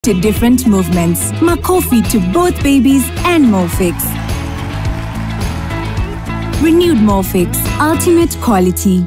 to different movements. Makofi to both babies and Molfix. Renewed Molfix, ultimate quality.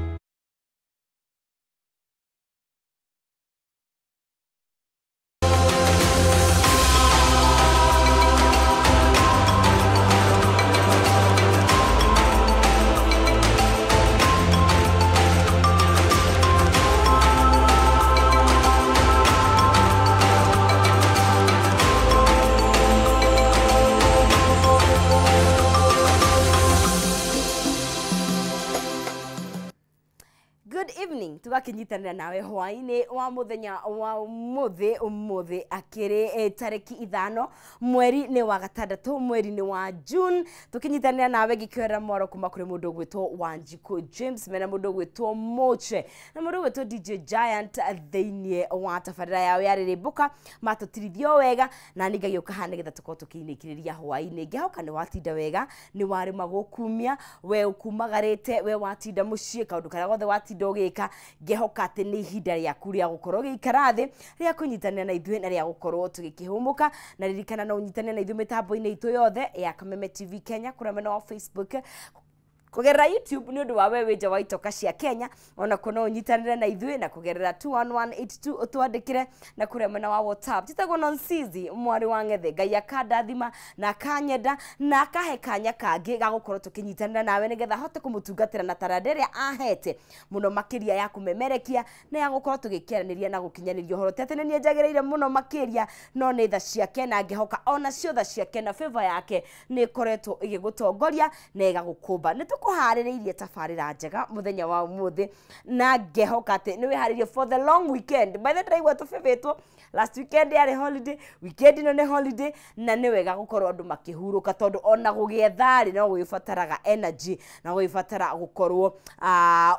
Tugakinyitanira nawe hwaini wa muthenya wa umuthi akiri tariki 5 mweri ni wa gatandatu mweri ni wa June tukinyitanira nawe gikwera moro kuma kuri mundu gwitwo Wanjiku James mena mundu gwitwo Moche na mundu gwitwo DJ Giant theinie wa tafarira yawe yariribũka matutirithio wega na nigagioka hane getha tuko tukiinikiriria hwaini ngihoka ni watinda wega ni wari magukumia we ukumagarite we watinda mucie kaundu karia gothe watinda ugika ngehoka ati ni ihinda rĩaku rĩa gũkorwo gĩikarathĩ rĩa kũnyitanĩra na ithuĩ na rĩa gũkorwo tũgĩkĩhũmũka na ririkana no ũnyitanĩre na ithuĩ mĩtambo-inĩ itũ yothe ya Kameme TV Kenya kũrĩa mwena wa Facebook kugerera YouTube ni undu wa wewe nja wa itoka cia Kenya ona kono unyitanire na ithuĩ na kugerera 21182 utwandikire na kuria mwena wa WhatsApp titagwo Nonsizi mwari wa Ngethe Ngai akadathima na akanyenda na akahe kanya kangi ga gukorwo tukinyitanira nawe nigetha hote kumutungatira na taraderia ahete muno makiria ya kumemerekia na ya gukorwo tugikiaraniria na gukinyanirio horo tete ni njagireire muno makiria no ni tha ciake na ngehoka ona cio tha ciake na favor yake ni koretwo igigutongoria na igagukumba ni kuhaririirie tafarira njega muthenya wa umuthi na ngehoka ati ni wiharirie for the long weekend by the time watu fevitwo last weekend yari holiday weekend no ni holiday na ni wega gukorwo andu makihuruka tondu ona gugiethari no guifataraga energy na guifatara gukorwo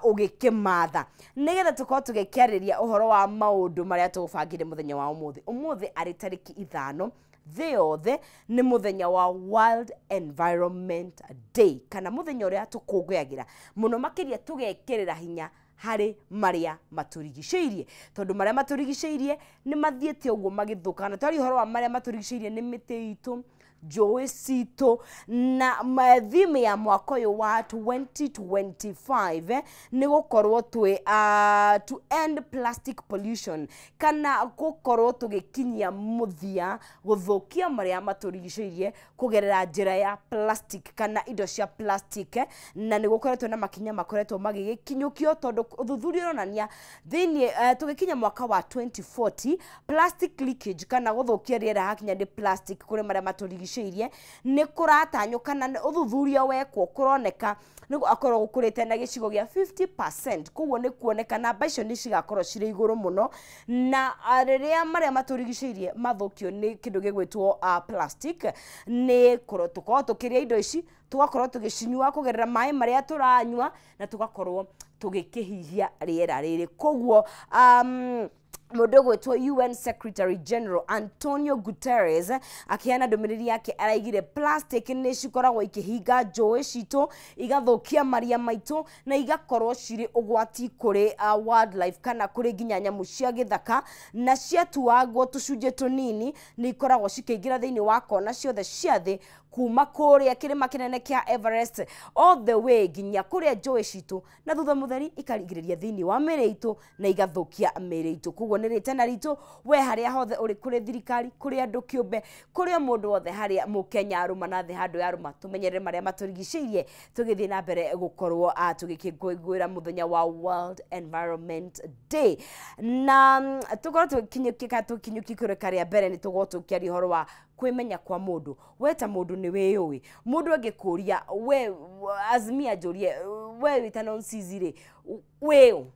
ugikimatha nigetha tukorwo tugikiariria uhoro wa maundu maria tugubangire muthenya wa umuthi ari tariki 5 Theyothe ni muthenya wa World Environment Day kana muthenya uria tukungũyagira muno makiria tugekirira hinya hari maria maturigiceirie tondu maria maturigiceirie ni mathiete uguo magithuka na twari horo wa maria maturigiceirie ni miti itu njũĩ citũ na theme ya mwaka ũyũ wa 2025 ni gukorwo twi to end plastic pollution kana gukorwo tugikinyia muthia guthukia maria maturigiceirie kugerera njira ya plastic kana indo cia plastic na ni gukoretwo na makinya makoretwo magigikinyukio tondu uthuthuria uronania thiini tugikinya mwaka wa 2040 plastic leakage kana guthukia riera hakinya ni plastic kuri maria maturigiceirie ni kuratanyuka na uthuthuria wekwo kuroneka ni akorwo gukurite na gicigo gia 50% koguo ni kuoneka namba icio ni cigakorwo cire iguru muno na riria maria maturigiceirie mathukio ni kindu gigwitwo plastic ni tukorwo tukiria indo ici tugakorwo tugicinua kugerera mai maria turanyua na tugakorwo tugikihihia riera riri koguo mundu gwitwo UN Secretary General Antonio Guterres akiana ndumiriri yake araigire plastic ni cikoragwo ikihinga njũĩ citũ igathukia maria maitũ na igakorwo ciri ugwati kuri wildlife kana kuri nginya nyamu cia githaka na ciatuagwo tucunjĩ tunini ni ikoragwo cikiingira thiini wa kona ciothe cia thi kuma kuria kirima kinene kia Everest all the way nginya kuria njũĩ citũ na thutha mutheri ikarigiriria thiini wa mĩrĩ itũ na igathukia mĩrĩ itũ koguo ni ritana ritũ we haria hothe uri kuri thirikari kuri andu kiumbe kuri mundu wothe haria mukenya aruma na thi handu ya aruma tumenyerere maria maturigiceirie tugithii na mbere gukorwo tugikingũira muthenya wa World Environment Day na tukorwo tukinyuki kuri karia mbere ni tugo tukiari horo wa kwimenya kwa mundu weta mundu ni weyui mundu angikuria we azimia njurie we wita Nonsizi ri weu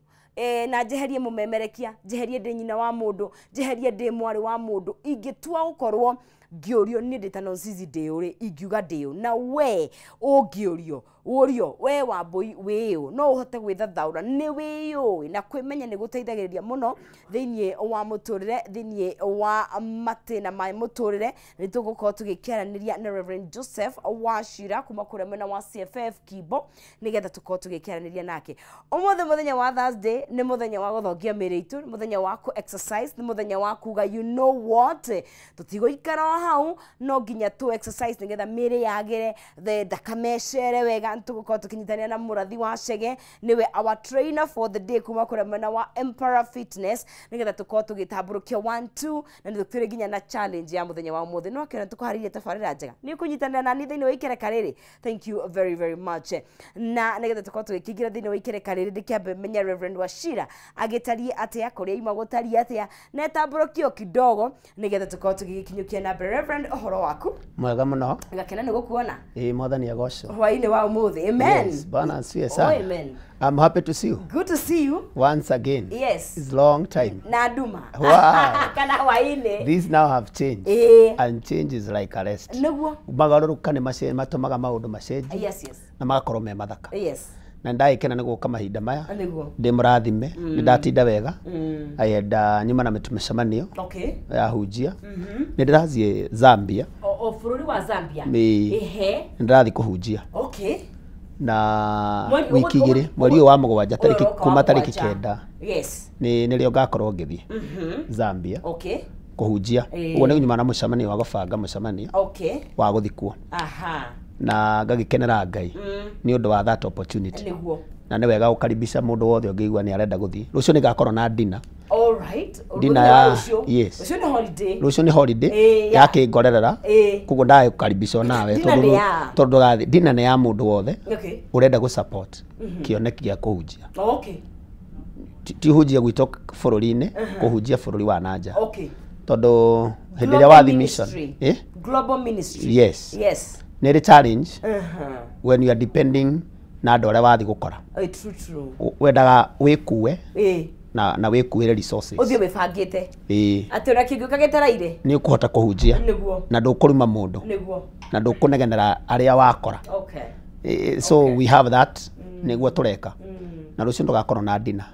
na jeherie mumemerekia jeherie ndi nyina wa mundu jeherie ndi mwari wa mundu ingitua gukorwo ngĩũrio nĩ ndĩ ta Nonsizi ndĩ ingiuga ndĩ na we ũngĩũrio ũrio we Wambui wĩũ no ũhote gwĩthathaũra nĩ wĩũĩ na kwĩmenya nĩ gũteithagĩrĩria mũno thĩinĩ wa mũtũrĩre thĩinĩ wa matĩna ma mũtũrĩre nĩ tũgũkorwo tũgĩkĩaranĩria na Reverend Joseph Wachira kuma kũrĩa mwena wa CFF Kibo nĩgetha tũkorwo tũgĩkĩaranĩria nake ũmũthĩ mũthenya wa Thursday nĩ mũthenya wa gũthongia mĩĩrĩ itũ nĩ mũthenya wa ku exercise nĩ mũthenya wa kuga you know what tũtigũikara hau no nginya tu exercise nĩgetha mĩĩrĩ yagĩre thakame cere wega tũgũkorwo tũkĩnyitania na mũrathi wa Chege niwe our trainer for the day kuma kũrĩa mwena wa Emperor Fitness nĩgetha tũkorwo tũgĩtambũrũkia 1-2 na nĩ tũkĩrĩ nginya na challenge ya mũthenya wa ũmũthĩ no akĩona tũkũharĩria tabarĩra njega nĩ kũnyitanĩra na niĩ thĩinĩ wa ikereka rĩrĩ thank you very very much na nĩgetha tũkorwo tũgĩkĩingĩra thĩinĩ wa ikereka rĩrĩ ndĩkĩambe menya Reverend Wachira agĩtarie atĩa kũrĩa ima gũtarie atĩa na tambũrũkio kidogo nĩgetha tũkorwo tũgĩkinyũkia na Reverend ũhoro waku mwega mũno ngakena nĩ gũkuona mwathani agocwo hwaĩ-inĩ wa ũmũthĩ amen yes bana asifiwe sana amen I'm happy to see you good to see you once again yes it's long time na nduma wow kana hwaĩ-inĩ these now have changed and change is like a rest nĩguo magarũrũka nĩ matũmaga maũndũ macenjie yes na magakorwo me mathaka yes na ndagĩkena nĩ gũka mahinda maya nĩguo ndĩ mũrathime nĩ ndatinda wega ayenda nyuma na mĩcemanio okay ya hunjia nĩ ndĩrathiĩ Zambia bũrũri wa Zambia ehe nĩ ndĩrathiĩ kũhunjia okay na wiki igĩrĩ mweri ũyũ wa mũgwanja kuma tarĩki 9 yes nĩrĩo ngakorwo ngĩthiĩ Zambia okay kũhunjia ũguo nĩ nyuma na mũcemanio wa gũbanga mũcemanio okay wa gũthikwo aha na ngagĩkenera Ngai nĩ ũndũ wa that opportunity nĩguo na nĩ wega gũkaribisha mũndũ wothe ũngĩigua nĩ arenda gũthiĩ rũciũ nĩ ngakorwo na dinner all right dinner ya yes rũciũ nĩ holiday rũciũ nĩ holiday ya kĩngorerera koguo ndagũkaribisha nawe tondũ gathi dinner nĩ ya mũndũ wothe okay ũrenda gũ support kĩoneki gĩa kũhunjia okay ti hunjia gwitũ bũrũri-inĩ kũhunjia bũrũri wa nanja okay tondũ hĩndĩ ĩrĩa wathi mission global ministry yes yes nĩ rĩ challenge when you are depending na andũ arĩa wathi gũkora true wendaga wĩkue na wĩkuĩre resources ũthiĩ wĩbangĩte atĩ ona kĩngĩũka gĩtaraire nĩ ũkũhota kũhunjia na ndũkũruma mũndũ na ndũkũnegenera arĩa wakora okay so we have that nĩguo tũreka na rũciũ ndũgakorwo na dinner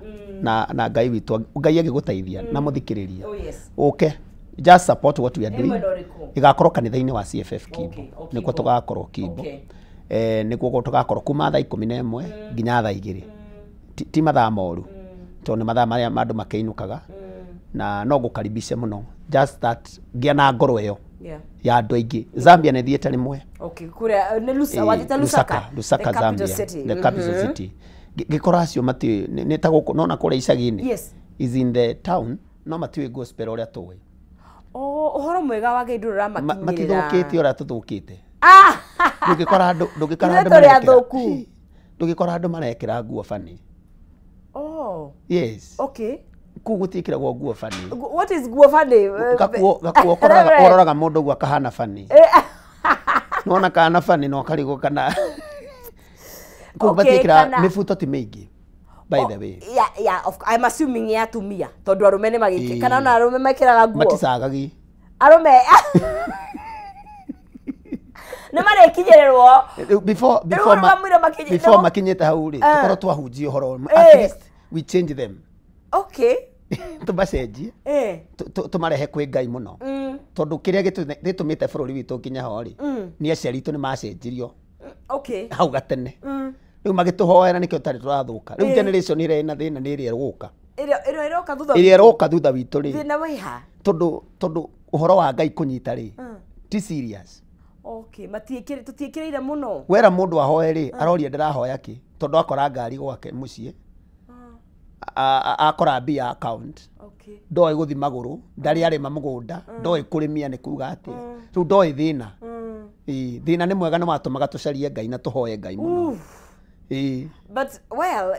na Ngai witũ Ngai agĩgũteithia na mũthikĩrĩria okay just support what we are doing igakorwo kanitha-inĩ wa CFF Kibo nĩkuo tũgakorwo Kibo nĩkuo tũgakorwo kuma thaa 11 nginya thaa 2 ti mathaa moru tondũ nĩ mathaa marĩa andũ makĩinũkaga na no gũkaribishe mũno just that ngĩa na ngoro ĩyo ya andũ aingĩ Zambia nĩ thiĩte rĩmwe okay kuria nĩ Lusaka Zambia the capital city gĩkora acio mati nĩ ta gũkũ nona kũrĩa icagi-inĩ is in the town no matiũĩ gospel ũrĩa tũĩ ũhoro mwega wa Ngai ndũrĩ ũramakinyĩrĩra matithũkĩte ũrĩa tũthũkĩte ndũgĩkora andũ marekĩra nguo bani yes okay kũu gũtiĩkĩragwo nguo bani what is nguo bani gakuo ũroraga mũndũ ũguo akahana bani nona kana bani no karigwo kana kũu matiĩkĩra mĩbuto ti mĩingĩ by the way yeah I'm assuming ya tumia tondu arume nĩ magĩkĩ kana ona arume mekĩraga nguo maticagagi arume nĩ marekinyĩrĩrwo before makinyĩte hau rĩ tũkorwo twahunjia ũhoro at least we change them okay tũmacenjie tũmarehe kwĩ Ngai mũno tondũ kĩrĩa gĩtũmĩte bũrũri witũ nginya ho rĩ nĩ aciari itũ nĩ macenjirio okay hau gatene rĩu magĩtũhoera nĩkĩo tarĩ tũrathũka rĩu generation ĩrĩa ĩna thĩna nĩ ĩrĩa ĩroka ĩrĩa ĩroka thutha witũ rĩ thĩna wĩha tondũ ũhoro wa Ngai kũnyita rĩ ti serious okay tũtiĩkĩrĩire mũno wera mũndũ ahoe rĩ aroria ndĩrahoya kĩ tondũ akora ngari gwake mũciĩ akora mbia account ndoĩ gũthi magũrũ ndarĩ arĩma mũgũnda ndoĩ kũrĩmia nĩ kuga atĩa rĩu ndoĩ thĩna thĩna nĩ mwega nĩ watũmaga tũcarie Ngai na tũhoe Ngai mũno but well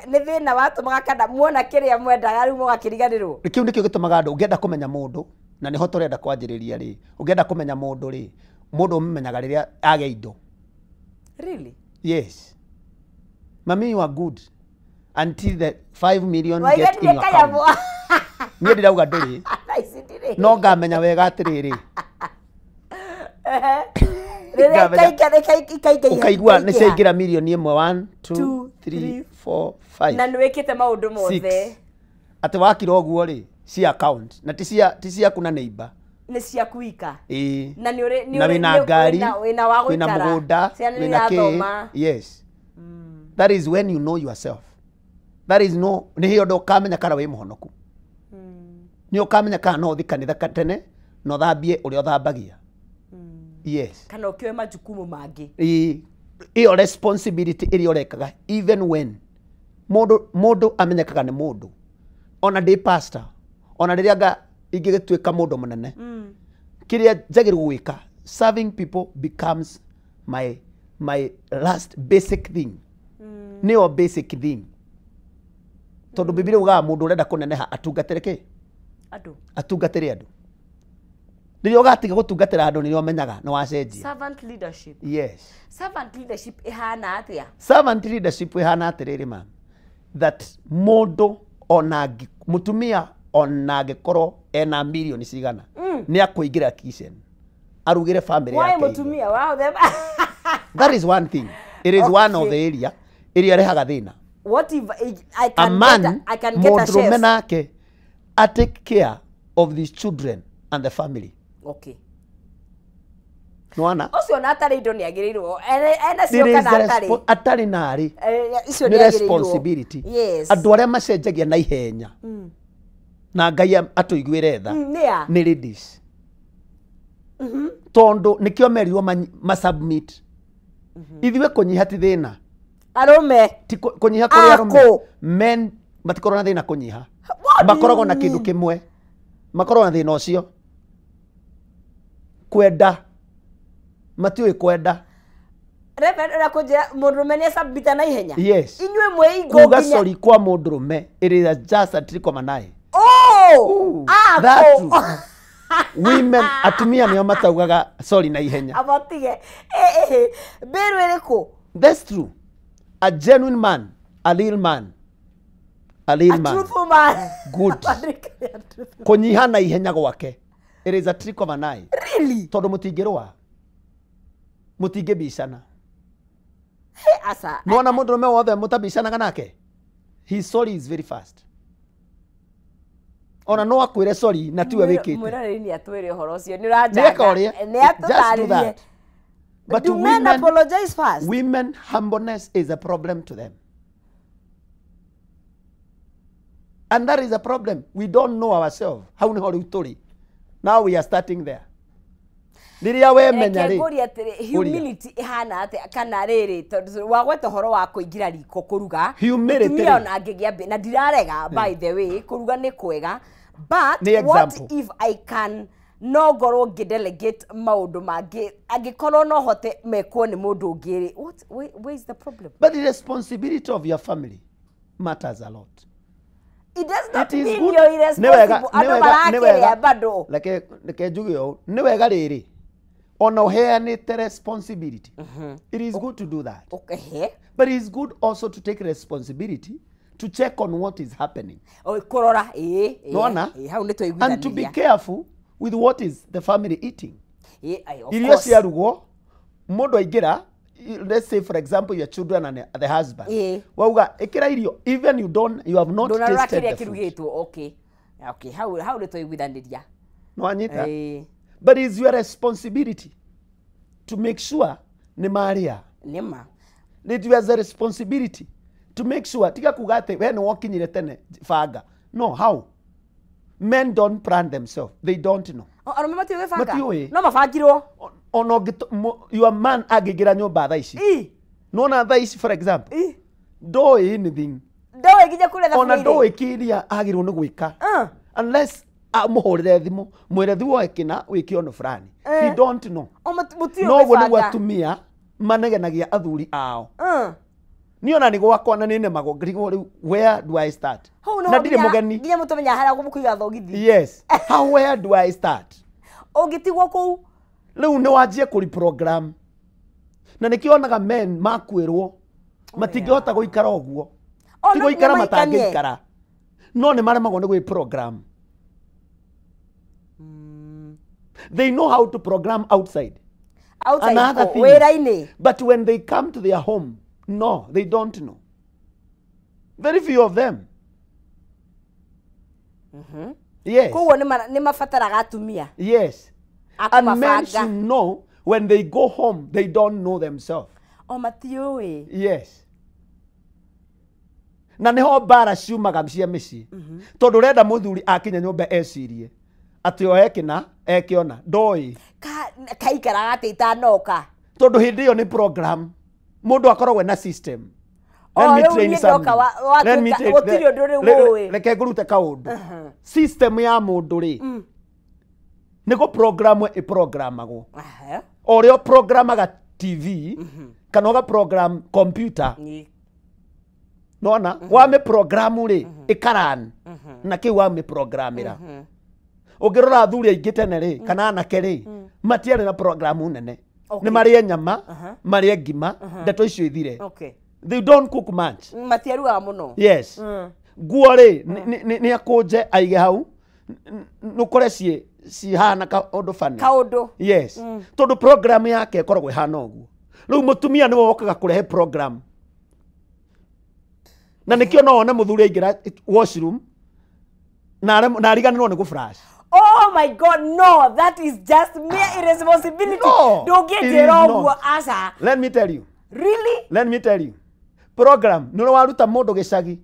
nĩ thĩna watũmaga kana muona kĩrĩa mwendaga rĩu mũgakĩriganĩrwo kĩu nĩkĩo gĩtũmaga andũ ũngĩenda kũmenya mũndũ na nĩho tũrenda kwanjĩrĩria rĩ ũngĩenda kũmenya mũndũ rĩ mũndũ ũmmenyaga rĩrĩa agĩa indo really yes mami you are good until the 5 million get in your account niĩ ndirauga ndũrĩ no ngamenya wega atĩrĩrĩ ukaigua nä ciaingä milioni 1 2 3 4 5 na nä wä kä te maå ndå mothe atä wakira å guo rä cia account na ti ciaku na neighbor nä ciaku ika na wä na ngari wä wa wä na må gå nda wä na kä yes that is when you know yourself that is no nä hä o kamenya kana wä må honoku nä å kamenya kana no å thi kanitha tene na å thambie å rä a å thambagia yes kana å kä oe majukumu mangä ĩyo responsibility ĩrĩa ũrekaga even when mũndũ amenyekaga nĩ mũndũ ona ndĩ pastor ona rĩrĩa ingĩgĩtuĩka mũndũ mũnene kĩrĩa njagĩrĩirwo gwĩka serving people becomes my last basic thing nĩyo basic thing tondũ Biblia ugaga mũndũ ũrenda kũneneha atungatĩre kĩ atungatĩre andũ rĩrĩa ũgatiga gũtungatĩra andũ nĩrĩo ũmenyaga nĩ wacenjia servant leadership yes servant leadership ihana atĩa servant leadership ihana atĩrĩrĩ ma that mũndũ ona mũtumia ona angĩkorwo ena milioni cigana nĩ akũingĩra kitchen arugĩre family yake mũtumia wow that is one thing it is one of the area rehaga thĩna what if I can get a chef mũndũrũme nake I take care of these children and the family okay nwana ucio na atarĩ indo nĩ agĩrĩirwo ena cio kana atarĩ narĩ icio nĩ responsibility yes andũ arĩa macenjagia na ihenya na Ngai atũiguĩre tha nĩ ladies tondũ nĩkĩo merirwo submit ithuĩ kũnyiha ti thĩna arũme ti kũnyiha kũrĩ arũme men matikorwo na thĩna kũnyiha makoragwo na kĩndũ kĩmwe makorwo na thĩna ũcio kwenda matiũĩ kwenda na kũnjĩra mũndũrũme nĩ acambita na ihenya yes inyuĩ mwĩ ingo kuga sorry kwa mũndũrũme it is just a trick of an eye that women atumia nĩo mataugaga sorry na ihenya abotige mbĩrũ ĩrĩkũ that's true a genuine man a real man a truthful man good kũnyiha na ihenya gwake it is a trick of an eye really tondũ mũtingĩrũa mũtingĩbicana asa nona mũndũrũme wothe mũtabicanaga nake his sorry is very fast ona no akwĩre sorry na tiwe wĩkĩte mwĩroreri nĩ atwĩre ũhoro ũcio nĩ ũranjanga nĩ atũtarĩrie but do men apologize fast women humbleness is a problem to them and that is a problem we don't know ourselves how nĩho rĩu tũrĩ now we are starting there rĩrĩa wemenya rĩ humility ihana atĩa kana rĩrĩ tondũ wagweta ũhoro wa kũingĩra riko kũruga humility ona angĩgĩa na ndirarega by the way kũruga nĩ kwega but what if I can no ngorwo ngĩdelegate maũndũ mangĩ angĩkorwo no hote mekwo nĩ mũndũ ũngĩ where is the problem but the responsibility of your family matters a lot it does not mean you're irresponsible andũ marakĩrĩa bado reke njuge ũũ nĩ wega rĩrĩ ona ũheanĩte responsibility it is good to do that okay but it is good also to take responsibility to check on what is happening kurora hau nĩ twaiguithania and to be careful with what is the family eating irio ciarugwo mũndũ aingĩra let's say for example your children and the husband wauga ĩkĩra irio even you have not tasted the food okay hau nĩ twaiguithanĩria nwanyita but it's your responsibility to make sure nĩ marĩa nĩma it is a responsibility to make sure tiga kuga atĩ we nĩ wokinyire tene banga no how men don't plan themselves they don't know arũme matiũĩ banga no mabangirwo ono your man angĩingĩra nyũmba thaa ici nona thaa ici for example ndoĩ anything ndoĩ nginya kũrĩa thaburia ona ndoĩ kĩrĩa agĩrĩirwo nĩ gwĩka unless mũhũrĩre thimũ mwĩre thiĩ kĩna wĩke ũndũ fulani he don't know no guo nĩguo atumia manegenagia athuri ao ni ona ni gwakwa na nĩ nemagwo ngĩrigwo rĩu where do I start na ndirĩ mũgeni nginya mũtumenya harĩa gũkũiga thogithi yes how where do I start ũngĩtigwo kũu rĩu nĩ wanjie kũriprogram na nĩkĩo onaga men makwĩrwo matingĩhota gũikara ũguo ti gũikara matangĩikara no nĩ maremagwo nĩ gwĩprogram they know how to program outside Another thing. But when they come to their home, no, they don't know. Very few of them. Yes. Yes. And men should know when they go home, they don't know themselves. Yes. Na neho bara ciumaga cia mĩciĩ tondu renda muthuri akinya nyumba ecirie ati o ekiona ndoi kaikara ati itanoka tondu hindi iyo ni program mundu akoragwo na system. Let me train something. Let me train. Reke ngurute kaundu. System ya mundu ri nigo program programagwo. Orio programaga TV kana ga program computer. Nona wame programu ri ikaran na ki wame programira ugirora thuri aingi tene ri kana anake ri matiare na programu nene ni marie nyama marie ngima ndeto icio ithire they don't cook much matiaruga muno. Yes guo ri ni akuje aige hau nukore ci hana ka undu fani kaundu. Yes tondu program yake ikoragwo hana uguo riu mutumia ni wokaga kurehe program na nikio no ona muthuri aingira washroom na ariganirwo ni go flash. Oh my God, no, that is just mere irresponsibility. No, don't get it wrong, asa. Let me tell you. Really? Let me tell you. Program no waruta mundu gicagi.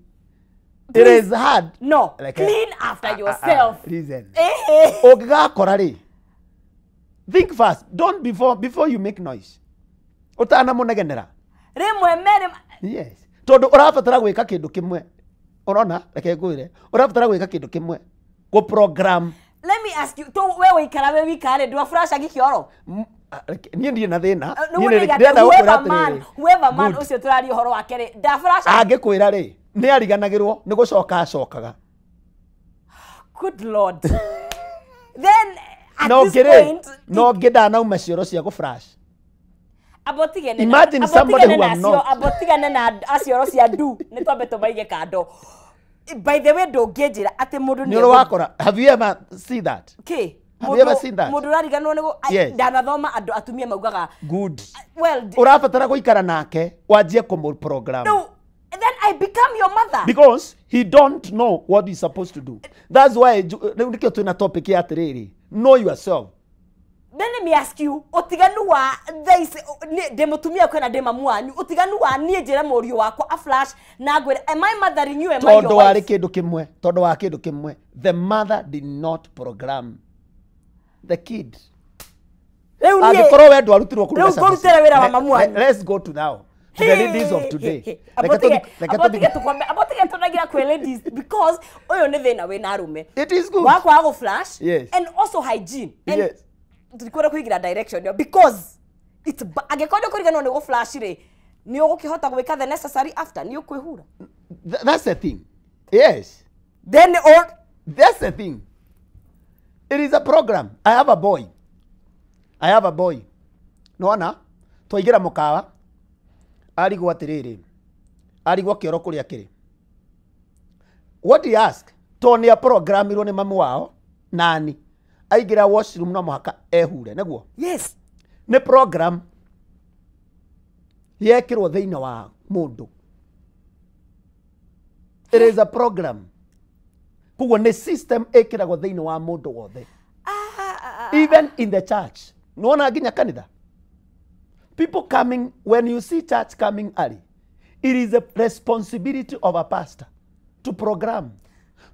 It is hard. No, like clean after yourself. Reason. Ogakora ri. Think fast. Don't before you make noise. Utana munegenera. Remwe mere. Yes. Tondu urabatara gwika kindu kimwe. Urona reke ngwire. Urabatara gwika kindu kimwe. Go program. Let me ask you. To wewe ikara we wikare ndwa flash agikioro. Niĩ ndirĩ na thĩna. Whoever man ucio turari horo wake ri. Da flash. Angĩkwĩra ri nĩ ariganagĩrwo nĩ gũcoka acokaga. Good Lord. Then at this point no ngĩndanauma cioro cia gũ flash. Imagine somebody who am not. Abotigane na acioro cia du nĩ twambe tũmaige kando. By the way, don't get it. Ate mundu ni wakora. Have you ever seen that? Okay. Have you ever seen that? Mundu rariganwo nigo ndanathoma andu atumia maugaga. Good. Well, urabatara guikara nake wajie kumu program. No. Then I become your mother. Because he don't know what he's supposed to do. That's why nikio tuna topic ya atiriri. Know yourself. Then let me ask you, otiganu wa this demotumia kwena demamu wanyu, otiganu wa nie njira morio wako a flash na gwere, am I mothering you, am I your wife? Todo wa kindu kimwe. The mother did not program the kid. Agikoro we ndo arutirwo kuruga sasa. Let's go to now. To the ladies of today. Abotige tunagira kwe ladies because oyo ne thina we na arume. It is good. Wako ago flash. Yes. And also hygiene. And yes. Tukora kuigira direction because it's agekodo kurigano ne go flash re ni ogukihota gwika the necessary after ni okwihura. That's the thing. Yes. Then or that's the thing. It is a program. I have a boy. Nona twaingira mukawa arigwo atiriri. Arigwo kioro kuria kiri. What he ask? Tony a program iro ne mamu wao nani? Aigira washroom no muhaka ehure neguo. Yes. Ne program yekirwo thiina wa mundu. It is a program. Kugo ne system ekiragwo thiina wa mundu wothe. Even in the church. Nuona ginya kanitha. People coming, when you see church coming early, it is a responsibility of a pastor to program.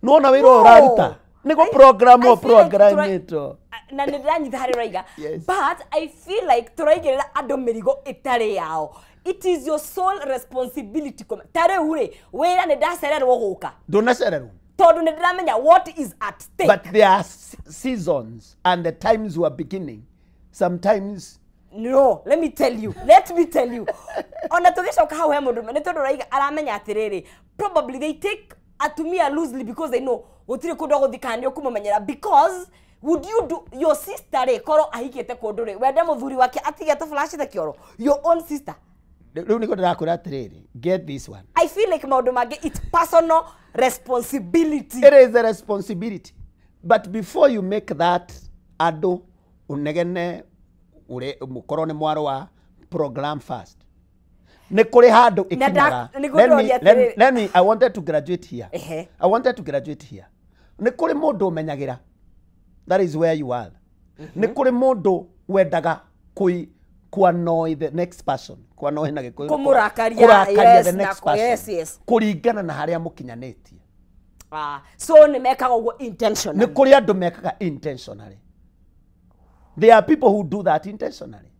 Nuona wiro oraruta. Nego program or program ito. Na ndiranyita hari raiga. But I feel like turaigerera ando mirigo itare yao. It is your sole responsibility. Tare hure wera ne dasererwo guka. Donasererwo. Todo ne ndiramenya what is at stake. But there are seasons and the times we are beginning. Sometimes no, let me tell you. Ona togesha ukaha we mundu ne todo raiga aramenya atiriri. Probably they take atumia loosely because they know utire kudogo thikandi kumumenyera because would you do your sister re koro ahikete kundu re wenda muthuri wake atigete flash the kioro your own sister. Riu niko ndakura atiriri. Get this one. I feel like maundu mage it's personal responsibility. It is a responsibility. But before you make that ado unegene ure mukorwo ni mwaro wa program first ni kuri handu ikinaga let me I wanted to graduate here I wanted to graduate here ni kuri mundu umenyagira that is where you are ni kuri mundu wendaga kuannoy the next person kuannoy na gikuyu kumurakaria the next person yes kuringana na haria mukinyanetie so ni mekaga ugo intentionally ni kuri andu mekaga intentionally. There are people who do that intentionally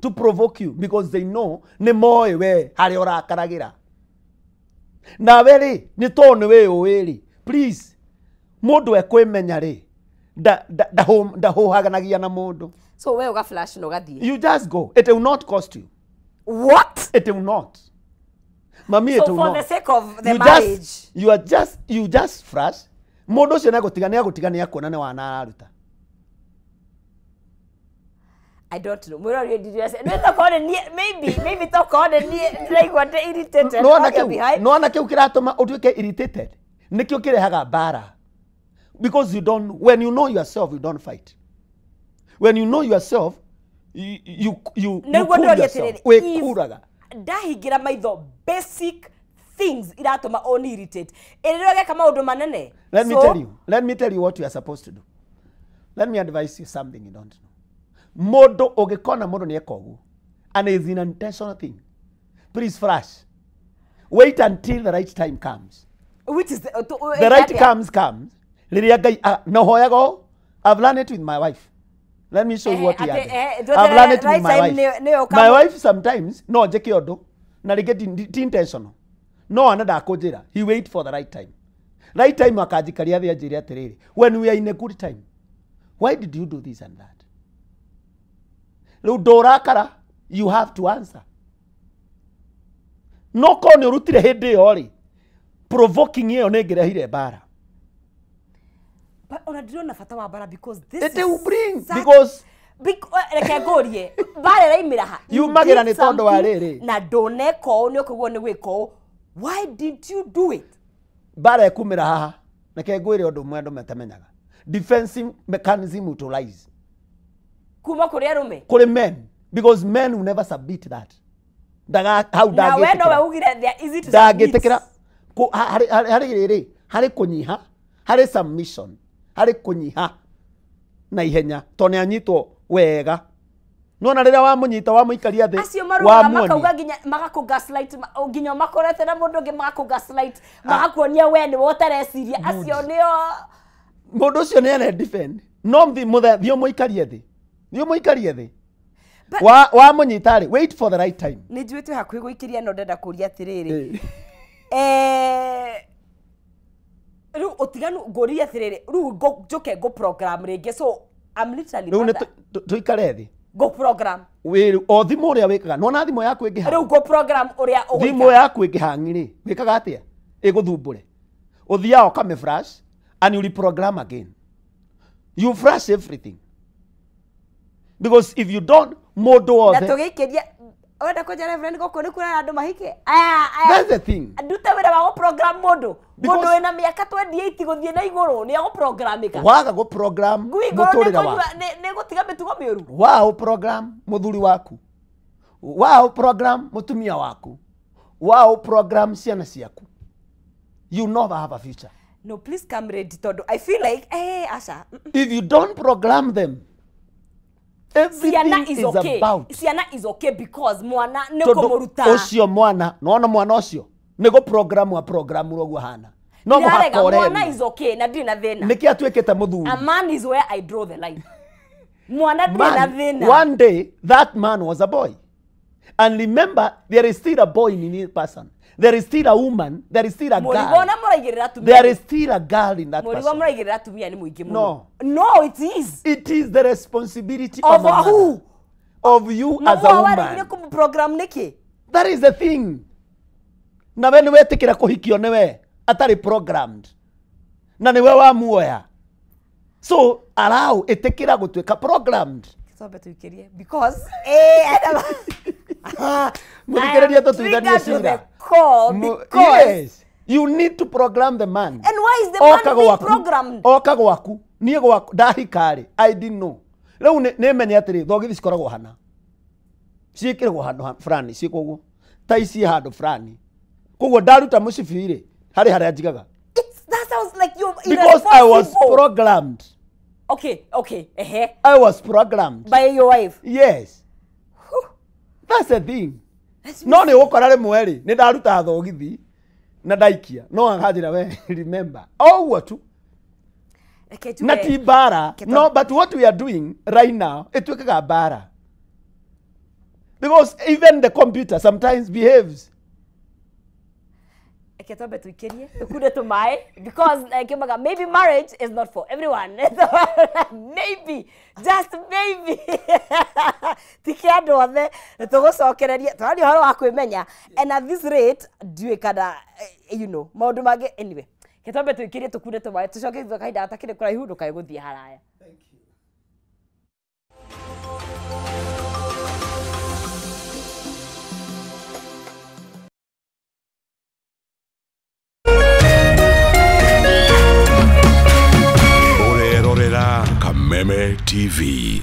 to provoke you because they know ni moe we hari orakaragira na weri ni to ni we weri please mundu ekwimenya ri da haganagia na mundu so we uga flash no gathie you just go it will not cost you what it will not mami so it will for not the sake of the marriage you just flash mundu cio nagutigania kuona ni wana aruta I don't know. Mwira rio did you say? No, maybe talk on and like what irritated. No ana kiu kiratuma utuike irritated. Nikio kirehaga bara. Because you don't when you know yourself you don't fight. When you know yourself you we kuraga. Ndahigira maitho basic things iratuma on irritate. Iriroge kama undu manene. Let me tell you what you are supposed to do. Let me advise you something you don't know. Modo ogekona modo ni ekogu and is an intentional thing. Please flash. Wait until the right time comes. Which is the right comes. No hoyago. I've learned it with my wife. Let me show you what we are doing. I've learned it with my wife. My wife sometimes no jekiodo na get intentional. No another akojera. He wait for the right time. Right time akajikaria thia njiri atiriri. When we are in a good time. Why did you do this and that? Dorakara, you have to answer. No kone urutire hede ori. Provoking ye onegere hire bara. But onadiro na fata wa bara because this it will bring because reke bare raimira ha. You magira ni tondo wa riri. Na done ko ni okugwo ni wiko. Why did you do it? Bara ekumira haha. Reke ngwire undu mwe andu metamenyaga. Defensive mechanism utilize. Kuma kuri arume kuri men because men will never submit that how na we no we ugire there easy to submit ko hari kunyiha hari submission hari kunyiha na ihenya to ne anyitwo wega no na rira wa munyita wa muikaria thi wa makauga ginya magako gaslight ginya makorete na mundu ngi magako gaslight magakuonia we ni wotareciria acio nio mundu ucio ne ene defend no thio muikaria thi Niyo muikarie thi. Wa munyitari wait for the right time. Ni juitu hakwi guikiria no ndenda kuria atiriri. Ru otiganu goria atiriri. Ru njoke program ringi so I'm literally ru tuikare thi. Go program. We o thimu uria wikaga no na thimu yaku ingiha. Ru go program uria uguika. Thimu yaku ingihangiri wikaga atia? Iguthumbure. Uthia okame flash and you reprogram again. You flash everything. Because if you don't modo or na tugikiria wenda ko reverend goko ni kura andu mahike that's the thing nduta wira wa program modo ina miaka 28 guthie na iguru ni go programika waga go program muturira wa ne gutiga mitugo miuru wow program muthuri waku wow program mutumia waku wow program ciana ciaku you never have a future. No please come ready todo I feel like Asha if you don't program them everything is okay. About Siana is okay because mwana neko muruta ocio mwana no mwana ocio nego program rogwa hana no muhakore mwana is okay na ndina thina niki atwekete muthuri a man is where I draw the line mwana ndina thina one day that man was a boy and remember there is still a boy in his person. There is still a woman, there is still a girl. There is still a girl in that person. No. No, it is. It is the responsibility of who? Of you as a woman. That is the thing. Na we niwe tikira kuhikio niwe atari programmed. Na niwe wa muoya. So allow itikira gutweka programmed. Because yes, you need to program the man. And why is the man being programmed? Okago waku, niye go waku, dahikari. I didn't know. Riu nĩ menye atĩrĩ thogithi cikoragwo hana. Ciĩkĩragwo handũ fulani ciĩkwo ũguo. Ta ici handũ fulani. Koguo ndaruta mũcibi rĩ harĩ harĩa njigaga. That sounds like you're because I was programmed. Okay. I was programmed by your wife. Yes. That's the thing. No nĩ gũkora rĩmwe rĩ nĩ ndaruta thogithi na ndaikia. No akajĩra we remember. Oh what? Na ti bara. No, but what we are doing right now ĩtuĩkaga bara. Because even the computer sometimes behaves. Ketombe tuikirie tukunde tumae because kimaga maybe marriage is not for everyone. Maybe just maybe tikiando othe tugucokereria twari horo wa kwimenya and at this rate ndiwe kada you know maundu mage anyway ketombe tuikirie tukunde tumae tucoke thwa kaida atakire kuraihu ndukae guthie haraya. Thank you. Kameme TV.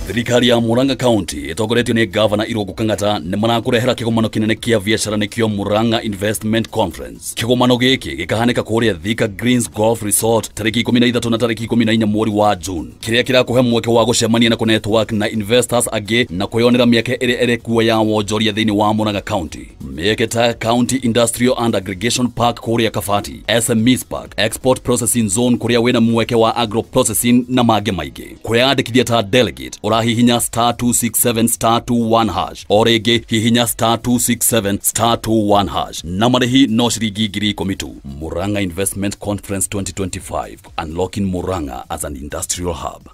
Thirikari ya Murang'a County ĩtongoretio nĩ Governor Irungu Kang'ata nĩ marakũrehera kĩgomano kĩnene kĩa biacara nĩkĩo Murang'a Investment Conference. Kĩgomano gĩkĩ gĩkahanĩka kũrĩa Thika Greens Golf Resort tarĩki 13 na tarĩki 14 mweri wa June. Kĩrĩa kĩrakũhe mweke wa gũcemania na network na investors angĩ na kwĩyonera mĩeke ĩrĩa ĩrĩ kuo ya wonjoria thĩinĩ wa Murang'a County. Mĩeke ta County Industrial and Aggregation Park kũrĩa Kabati, SMEs Park, Export Processing Zone kũrĩa wĩna mweke wa agro processing na mangĩ maingĩ. Kwĩyandĩkithia ta delegate hihinya *267*21# o rĩngĩ hihinya *267*21# na marĩhi no ciringi 10,000 tu. Murang'a Investment Conference 2025, unlocking Murang'a as an industrial hub.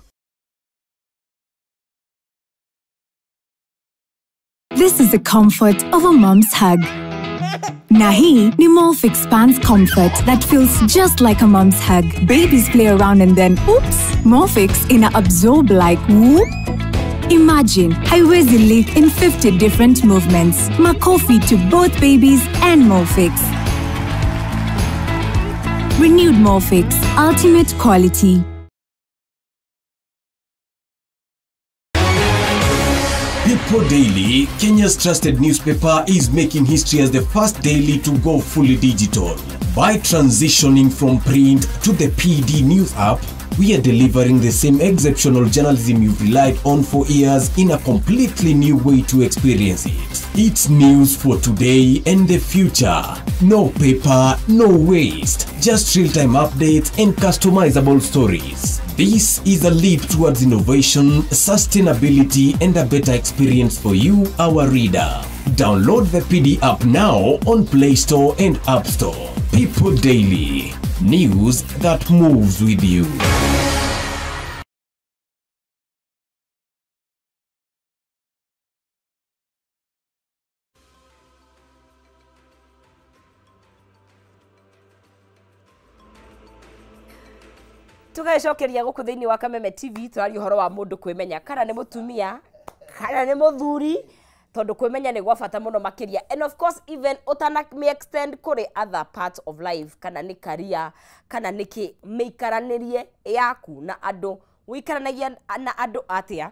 This is the comfort of a mom's hug. Nahi ni Molfix Pants Comfort that feels just like a mom's hug. Babies play around and then, oops, Molfix absorb like whoop. Imagine haiwezi leak in 50 different movements. Makofi to both babies and Molfix. Renewed Molfix, ultimate quality. People Daily, Kenya's trusted newspaper, is making history as the first daily to go fully digital. By transitioning from print to the PD News app, we are delivering the same exceptional journalism you've relied on for years in a completely new way to experience it. It's news for today and the future. No paper, no waste. Just real-time updates and customizable stories. This is a leap towards innovation, sustainability, and a better experience for you, our reader. Download the PD app now on Play Store and App Store. People Daily. News that moves with you. Tugacokeria guku thiini wa Kameme TV twari uhoro wa mundu kwimenya kana ni mutumia kana ni muthuri tondu kwimenya ni gwa bata muno makiria and of course even utana me extend kuri other parts of life kana ni career kana niki meikaranirie yaku na andu wikaranagia na andu atia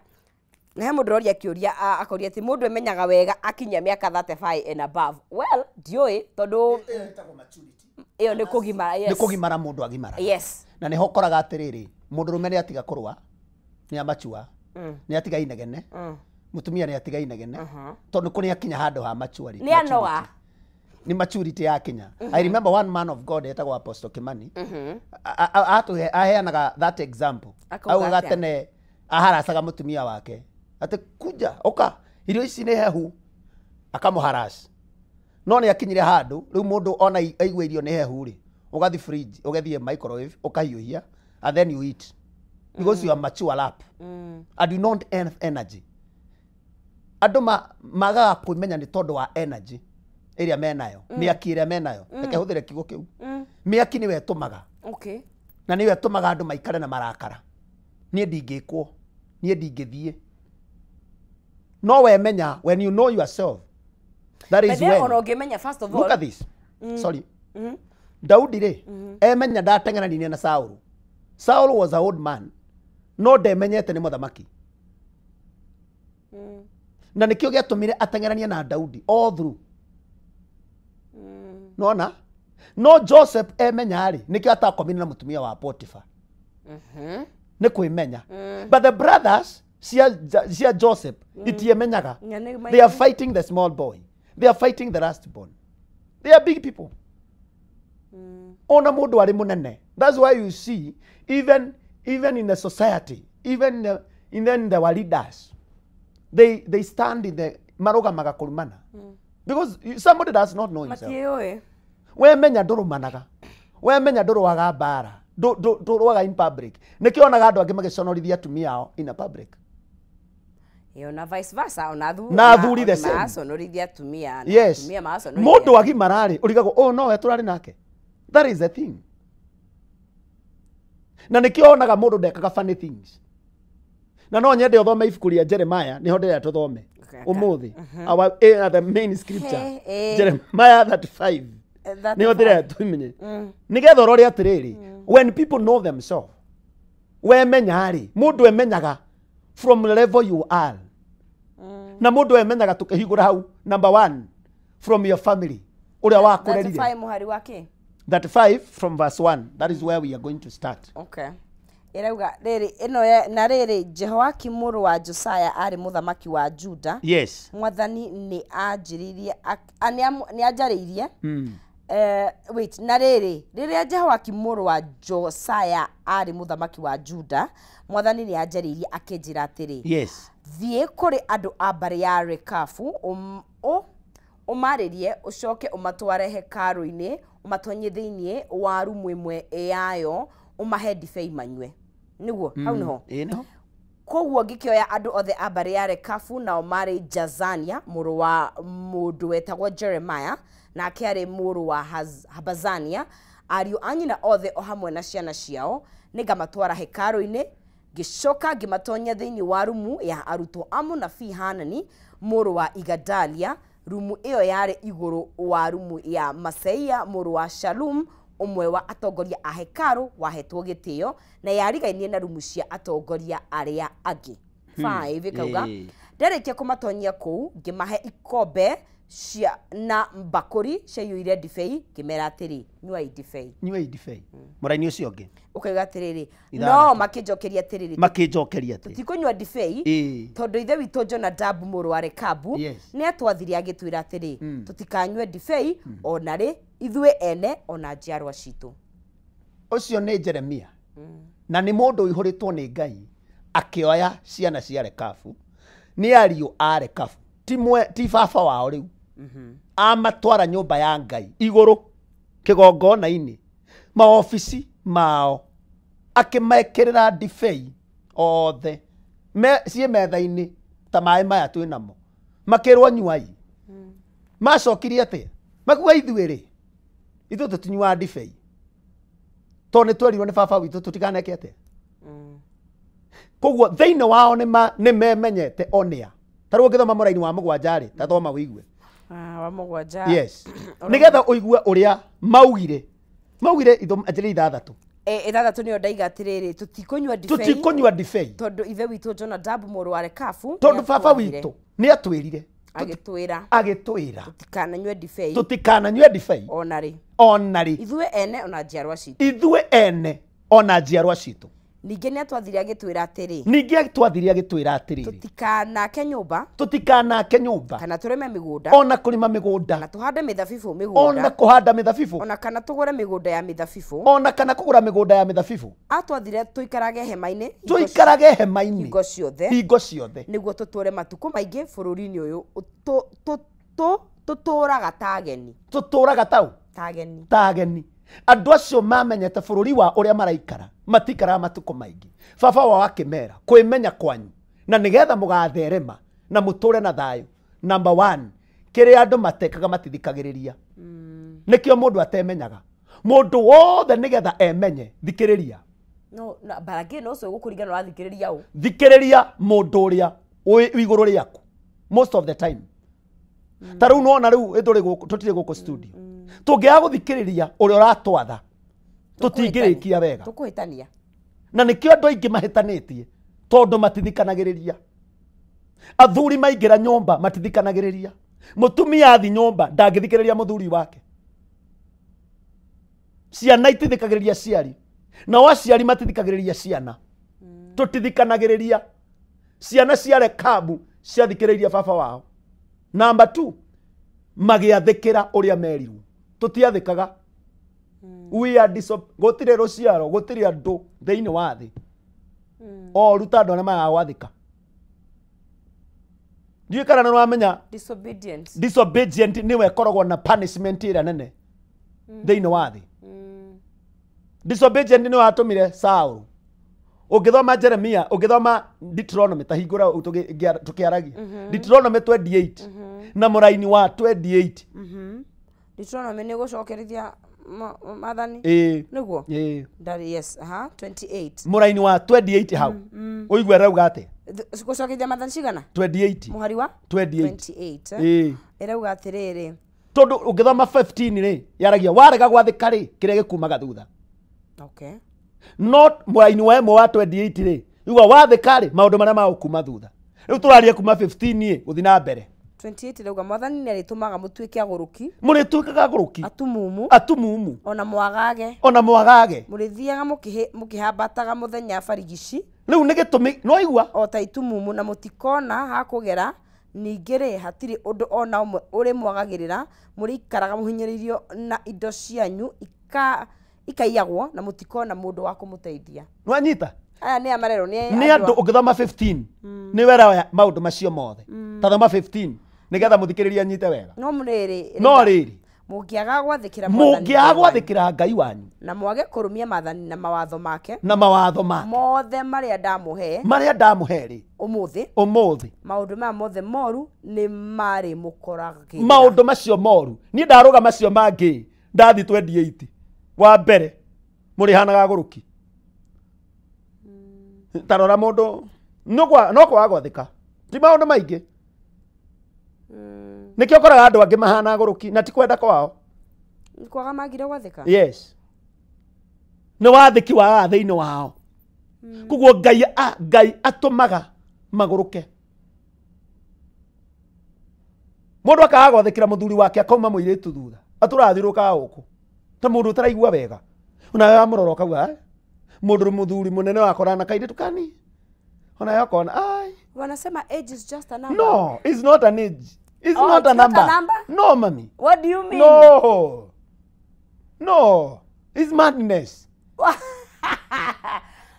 na he mundu roria kiuria akoria ati mundu emenyaga wega akinya miaka 35 and above. Well dioi tondu iyo ni kugimara. Yes, ni kugimara mundu agimara. Yes, na nĩ hokoraga atiriri mundu rume nĩ atiga kurwa nĩ amachua nĩ atiga inegene mutumia nĩ atiga inegene tondu kuni akinya handu ha machuari nĩ anoga ni maturity ya Kenya. I remember one man of God etagwo Apostle Kimani aheanaga that example au gatene aharacaga mutumia wake ati kuja oka irio ici nĩ hehu akamuharash no nĩ akinyire handu riu mundu ona aigua irio nĩ hehu ri ugathi fridge ugathie microwave ukahiuhia and then you eat because you are mature up and you don't have energy. Andu magaga kwimenya ni tondu wa energy ĩrĩa menayo mĩaki ĩrĩa menayo reke hũthĩre kiugo kĩu mĩaki nĩwe ĩtũmaga na nĩwe ĩtũmaga andũ maikare na marakara. Niĩ ndingĩkwo niĩ ndingĩthiĩ no wemenya when you know yourself that is when first of all look at this sorry Daudi re emenya ndateng'eranirie na Saul. Saul was an old man no ndemenyete nĩ mũthamaki na nĩkĩo gĩatũmire ateng'eranie na Daudi all through nona no Joseph emenya-rĩ nĩkĩo atakomire na mũtumia wa Potiphar nĩ kwĩmenya but the brothers cia Joseph itiemenyaga they are fighting the small boy, they are fighting the last born, they are big people ona mũndũ arĩ mũnene. That's why you see even in the society, even in the leaders, they stand in the marugamaga kurumana because somebody does not know himself. We menya ndurumanaga, we menya nduruaga mbara, nduruaga in public. Nikio onaga andu angi magiconorithia atumia ao in a public. Na vice versa, na thuri the same. Maconorithia atumia, yes. Atumia maconorithia. Mundu agimarari urigago oh no we turari nake. That is the thing. Na nikio onaga mundu ndekaga funny things. Na no nyende uthome ibuku ria Jeremiah niho ndĩrĩa tuthome umuthi our the main scripture Jeremiah 35 niho ndĩrĩa tumenye nigetha urore atiriri when people know themselves we menyari mundu emenyaga from the level you are na mundu emenyaga tukihigura hau number 1 from your family uria wakurerire 35 muhari wake 35 from verse 1 that is where we are going to start. Okay. Irauga riri Jehoakim mũrũ wa Josiah ari mũthamaki wa Juda. Yes. Mwathani ni anjaririe wait na rĩrĩa Jehoakim mũrũ wa Josiah ari mũthamaki wa Juda, Mwathani ni anjaririe akĩnjĩra atĩrĩ. Yes. Thiĩ kũrĩ andũ a mbarĩ ya Rekabu ũmarĩrie ũcoke ũmatware hekarũ-inĩ ũmatonye thĩinĩ wa rumu ĩmwe yayo umahe ndibei manywe niguo hau niho koguo ngĩkĩoya andũ othe a mbarĩ ya Rekabu nao marĩ Jazania mũrũ wa mũndũ wetagwo Jeremiah nake arĩ mũrũ wa Habazania ariũ a nyina othe o hamwe na ciana ciao nĩngamatwara hekarũ-inĩ ngĩcoka ngĩmatonya thĩinĩ wa rumu ya arutwo a mũnabii Hanani mũrũ wa Igadalia rumu ĩyo yarĩ igũrũ wa rumu ya Maseia mũrũ wa Shalum umwe wa atongoria a hekaru wahetwo gĩtĩo na yarigainie na rumu cia atongoria arĩa angĩ 5 ikauga ndarĩkia kũmatonyia kũu ngĩmahe ikombe cia na mbakũri ciaiyũire ndibei ngĩmera atĩrĩ nyuai ndibei mũraini ũcio ũngĩ ũkauga atĩrĩrĩ no makĩnjokeria atĩrĩrĩ tũtikũnyua ndibei tondũ ithe witũ Jonadabu mũrũ wa Rekabu nĩ atwathire agĩtwĩra atĩrĩ tũtikanyue ndibei onarĩ ithuĩ ene ona njiarwa citũ. Ũcio nĩ Jeremia na nĩ mũndũ ũihũrĩtwo nĩ Ngai akĩoya ciana cia Rekabu nĩ ariũ a Rekabu ti baba wao rĩu amatwara nyũmba ya Ngai igũrũ kĩgongona-inĩ maobici mao akĩmekĩrĩra ndibei othe ciĩ metha-inĩ ta maĩ maya twĩ namo makĩrwo nyuai macokirie atĩa makuga ithuĩ tũtinyuaga ndibei tondũ nĩ twerirwo nĩ baba witũ tũtikaneke atĩa koguo thĩinĩ wao nĩ memenyete onĩa tarĩ ũngĩthoma mũraini wa mũgwanja ta thoma wĩigue wa mũgwanja yes nĩgetha ũigue ũrĩa maugire njĩra ithathatũ ithathatũ nĩyo ndaiga atĩrĩrĩ tũtikũnyua ndibei tondũ ithe witũ Jonadabu mũrũ wa Rekabu tondũ baba witũ nĩ atwĩrire agĩtwĩra tũtikananyue ndibei onarĩ ithuĩ ene ona njiarwa citũ ningĩ nĩ atwathire agĩtwĩra atĩrĩ tũtikanake nyũmba kana tũrĩme mĩgũnda ona kũrĩma mĩgũnda na tũhande mĩthabibũ ona kũhanda mĩthabibũ ona kana tũgũre mĩgũnda ya mĩthabibũ ona kana kũgũra mĩgũnda ya mĩthabibũ atwathire tũikarage hema-inĩ hingo ciothe nĩguo tũtũre matukũ maingĩ bũrũri-inĩ ũyũ tũtũraga ta ageni ta ageni andũ acio mamenyete bũrũri wa ũrĩa maraikara matikaraga matukũ maingĩ baba wao akĩmera kwĩmenya kwanyu na nĩgetha mũgatherema na mũtũre na thayũ number 1 kĩrĩa andũ matekaga matithikagĩrĩria nĩkĩo mũndũ atemenyaga mũndũ wothe nĩgetha emenye thikĩrĩria barangĩ no ũcio gũkũringana na thikĩrĩria thikĩrĩria mũndũ ũrĩa igũrũ rĩaku most of the time ta rĩu nona rĩu tũtirĩ gũkũ studio tũngĩaga gũthikĩrĩria ũrĩa ũratwatha tũtingĩrĩkia wega tũkũhĩtania na nĩkĩo andũ aingĩ mahĩtanĩtie tondu matithikanagiriria athuri maingira nyumba matithikanagiriria mutumia athi nyumba ndangithikiriria muthuri wake ciana itithikagiriria ciari na waciari matithikagiriria ciana tutithikanagiriria ciana ciare kabu ciathikiriria baba wao. Number 2 magiathikira uria meriru tutiathikaga we are gutire ruciaro gutire andu thiini wa thi o ruta andu na magwathika ndiye kana no amenya disobedient niwe korogwo na punishment ira nene thiini wa thi disobedient niwe atumire Saul ugithoma Jeremia ugithoma Deuteronomy tahingura tukiaragia Deuteronomy 28 na muraini wa 28 Deuteronomy ni gucokerithia mathani niguo yes 28 muraini wa 28 hau uigwe rauga ate gucokerithia mathani cigana 28 muhari wa 28 irauga atiriri tondu ugithoma 15 ri yaragia warega gwathika ri kiria gikumaga thutha okay not muraini wa emo wa 28 ri igwa wathika ri maundu maria magukuma thutha riu turaria kuma 15 ye guthi na mbere 28 rauga mwathani ni aritumaga mutuike aguruki murituikaga aguruki atumumu ona mwagage murithiaga mukihambataga muthenya barigici riu ni gitumi no igwa o ta itumumu na mutikona hakugera ningire hatiri undu ona umwe uri mwagagirira murikaraga muhinyiririo na indo cianyu ikaiyagwo na mutikona mundu wa kumuteithia nwanyita aya ni amarero ni andu ugithoma 15 ni wera maundu macio mothe tathoma 15 nigetha muthikiriria nyite wega no riri mungiaga gwathikira Ngai wanyu na mwage kurumia mathani na mawatho make mothe maria ndamuhe ri umuthi maundu ma mothe moru ni mari mukoragira maundu macio moru ni ndaruga macio mangi ndathi 28 wa mbere muri hanaga guruki tarora mundu no kwa gwathika ti maundu maingi nikio koraga andu angi mahana guruki na ti kwenda kwao kwaga magire gwathika yes ni wathiki wa thiini wao kuguo Ngai atumaga maguruke mundu akaga gwathikira muthuri wake akauma muiritu thutha aturathiruka guku ta mundu utaraigua wega una ya muroro kauga mundu muthuri munene wakora na kaide tukani ona yakona ai wanasema age is just a number. No, it's not an age. It's not a number. No, mommy. What do you mean? No, it's madness.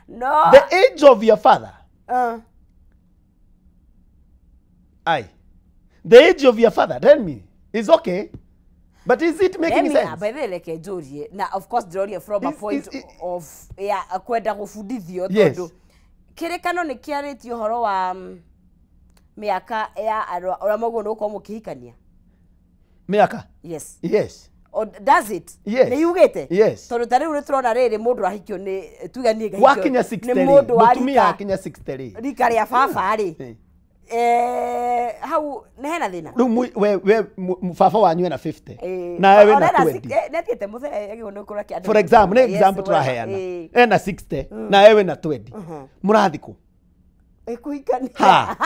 No. The age of your father. The age of your father, tell me, is okay. But is it making sense? By the way, now of course, Gloria from a point of kwenda gufundithio tondu kirekano ni kiaritio horo wa miaka ya ora mogo no ko mukihikania miaka yes or does it yes ni yugete yes tondu tari uri turona riri mundu ahikio ni tuganie gahikio wakinya 60 ni mundu mutumia akinya 60 rika ria baba ri hau nehena thina we baba wanyu na 50 na wewe na 20 netiete muthe agione kura ki for example ne example turaheana ena 60 na wewe na 20 murathiku kuhikania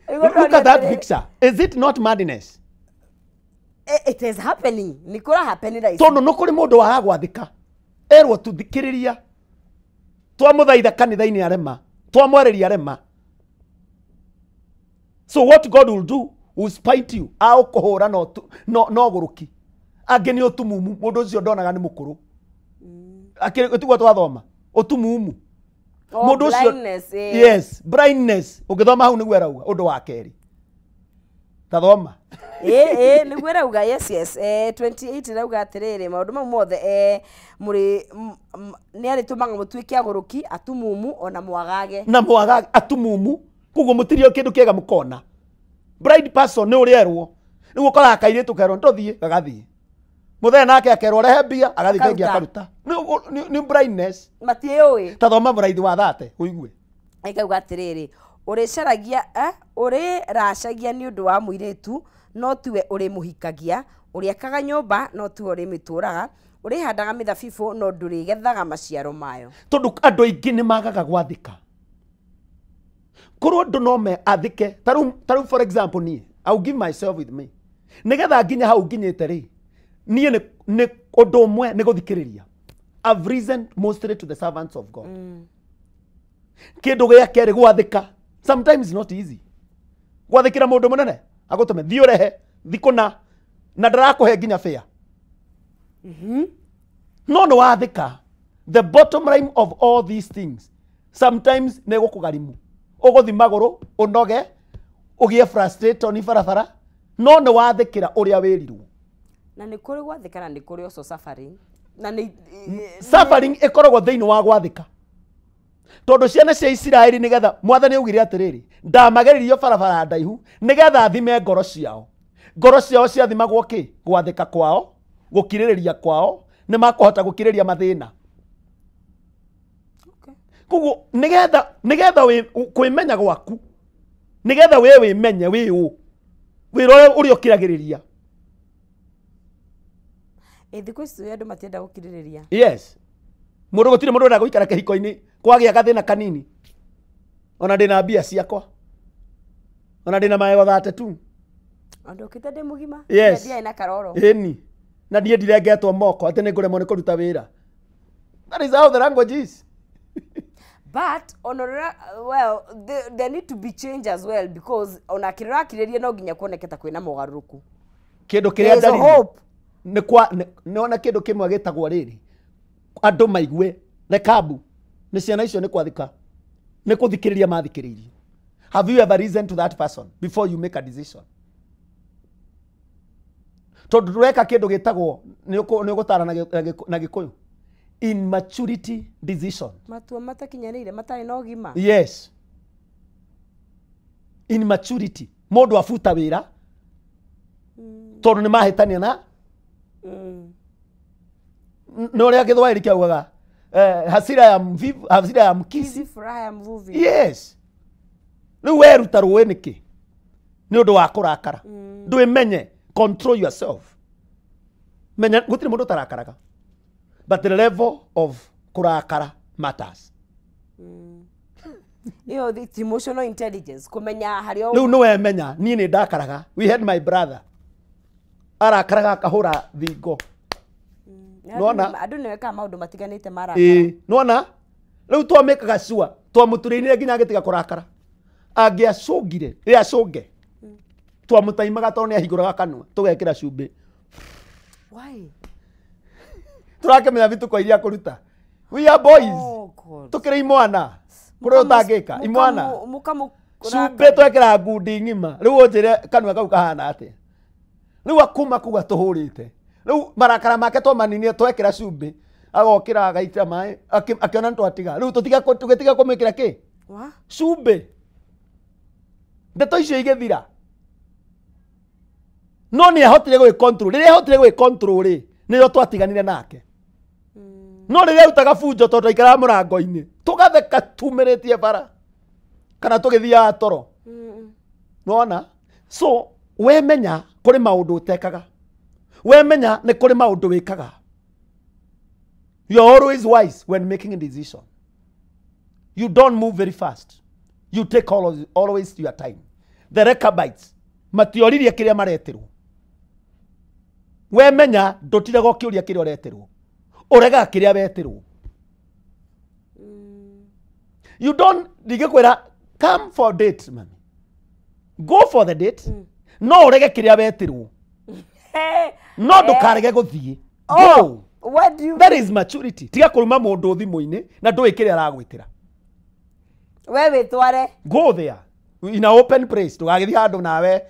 look at that picture. Is it not madness? It is happening. Nikora happening right. Tono no kuri mundu wa gwathika erwo tuthikiriria twamuthaitha kanitha-ini arema twamwereria arema. So what God will do will spite you au kuhura no guruki angeni utumumu mundu ucio ndonaga ni mukuru akirigwa twathoma utumumu mundu ucio yes blindness ugithoma hau niguo erauga undu wa keri tathoma niguo erauga yes 28 erauga atiriri maundu mau mothe muri ni aritumaga mutuike aguruki atumumu ona mwagage na mwagage atumumu kuguo mutirio kindu kiega mukona blind person ni urierwo niguo koraga kairitu kerwo ndothie gagathie muthenya nake akerwo rehe mbia agathi bengi akaruta ni blindness matiui tathoma muraithi wa thate uigue aikauga atiriri uricaragia uriracagia ni undu wa muiritu no tiwe uri muhikagia uriakaga nyumba no tiwe uri mituraga uri handaga mithabibũ no ndũrĩ gethaga maciaro mayo tondu andu aingi ni magaga gwathika korwo ndu no me athike taru for example nie I'll give myself with me nigetha nginya hau nginyite ri nie ni undu umwe ni guthikiriria I've risen mostly to the servants of God kindu gia keri gwathika sometimes not easy gwathikira mundu munene agutume thi urehe thikuna na ndarakuhe nginya fare no no wathika the bottom line of all these things sometimes ne gukugarimu uguthi maguru unoge ugie frustrate ni farafara no ne wathikira uria wirirwo na ni kuri gwathika na ni kuri also suffering na ni suffering ikoragwo thiini wa gwathika tondu ciana cia Isiraeli nigetha mwathani augire atiriri ndamageririo farafara ndaihu nigetha thime ngoro ciao ciathimagwo ki gwathika kwao gukiririria kwao ni makuhota gukiriria mathina kugu nigetha we kwimenya gwaku nigetha we wimenye wirore uri ukiragiriria thiku ici andu matienda gukiririria yes mundu gutire mundu enda guikara kihiko-ini kwagia gathina kanini ona ndina mbia ciakwa ona ndina maego 32 andu ukite ndi mugima yes ndia ina karoro eni na ndie ndirengetwo moko ati ni nguremwo ni kuruta wira that is how the language is but well there need to be change as well because ona kirira no nginya kuoneketa kwina mogaruruku kindu kiria ndari ni ona kindu kimwe gitagwo riri andu maigue rekabu ni ciana icio ni kwathika ni kuthikiriria mathikiririe have you ever listened to that person before you make a decision tondu ndureka kindu gitagwo ni ugutara na gikuyu immaturity decision matua matakinyanire matari no gima yes immaturity mundu afuta wira tondu ni mahitania na no ria githwairi kiaugaga hasira ya mkisi furaha ya mvuvi yes riu weruta ruwe niki ni undu wa kurakara ndwimenye control yourself menya gutire mundu tarakaraga but the level of kurakara matters the emotional intelligence kumenya hario riu no wemenya ni ndakaraga we had my brother arakaraga kahura thingo nona andu ni weka maundu matiganite mara nona riu twamekaga cua twamuturinire nginya agitiga kurakara angiacungire acunge twamutaimaga tondu ni ahinguraga kanua tugekira cumbi why turakemenya vituko iria kuruta we are boys tukire imwana kuri utangika imwana cumbi twekira ngundi ng'ima riu unjire kanua kau kahana atia riu akuma kuga tuhurite riu marakara make twamaninie twekira cumbi agokira agaitira mai akiona twatiga riu tugitiga kumikira ki cumbi ndeto icio igithira no ni ahotire gwi control riria ahotire gwi control ri niyo twatiganire nake no riria utaga bunjo tondu aikara murango-ini tugatheka tumiritie bara kana tugithia toro nona so wemenya kuri maundu utekaga wemenya ni kuri maundu wikaga you are always wise when making a decision you don't move very fast you take always your time the Rechabites matioririe kiria maretirwo wemenya ndutirego kiuria kiria uretirwo urega kiria betirwo you don't digikwira come for date mami go for the date no urege kiria betirwo no ndukarege guthie go what do you that is maturity tiga kuruma mundu thimu-ini na ndui kiria aragwitira we witware go there in an open place ndugagithie handu nawe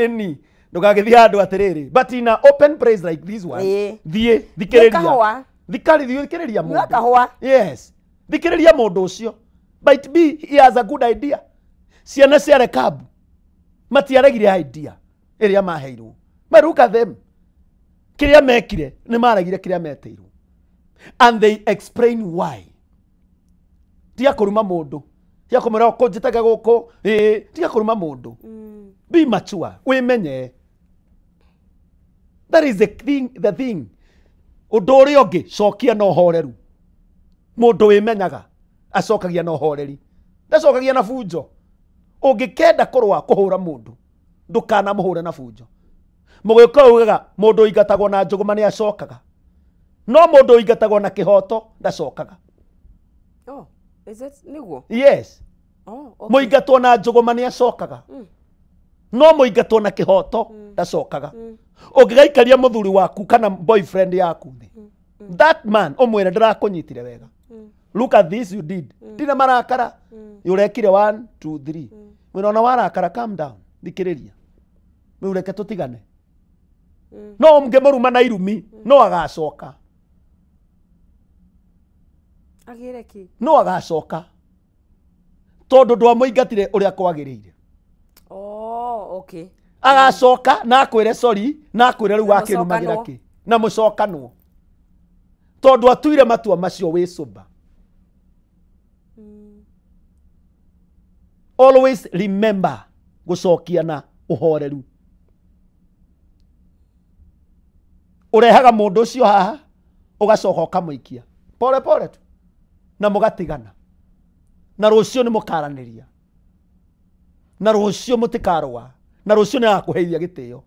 ni ndugagithie handu atiriri but in an open place like this one thie thikiriria mundu yes thikiriria mundu ucio might be he has a good idea ciana cia Rekabu matiaregire idea iria maheirwo maruka them kiria mekire ni maragire kiria meteirwo and they explain why tia kuruma mundu tia kumira ko njitaga guku tia kuruma mundu be mature wimenye that is the thing Undu uria ungi cokia na uhoreru. Mundu wimenyaga acokagia na uhoreri. Ndacokagia na bunjo. Ungikenda kurwa kuhura mundu, ndukana muhure na bunjo. Mugiko ugaga mundu ingatagwo na njuguma ni acokaga. No mundu ingatagwo na kihoto ndacokaga. Oh, is it niguo? Yes. Oh, okay. Muingatwo na njuguma ni acokaga. No muingatwo na kihoto ndacokaga. Ungigaikaria muthuri waku kana boyfriend yaku thi. That man omwere ndirakunyitire wega. Look at this you did. Dina marakara. Urekire 1 2 3. Mwina warakara, calm down. Thikiriria. Ureke tutigane. No mgemuruma na irumi no agacoka. Agire ki? No agacoka. Tondu ndwamuingatire uria kwagiriire. Oh, okay. Agacoka na akwire sorry na akwire riu wakirumagira ki na mucokanwo. Tondu atuire matua macio wi cuba. Always remember gucokia na uhoreru. Urehaga mundu ucio haha ugacoka ukamuikia pole pole tu na mugatigana na rucio ni mukaraniria na rucio mutikarwa na rucio ni akuheithia gitio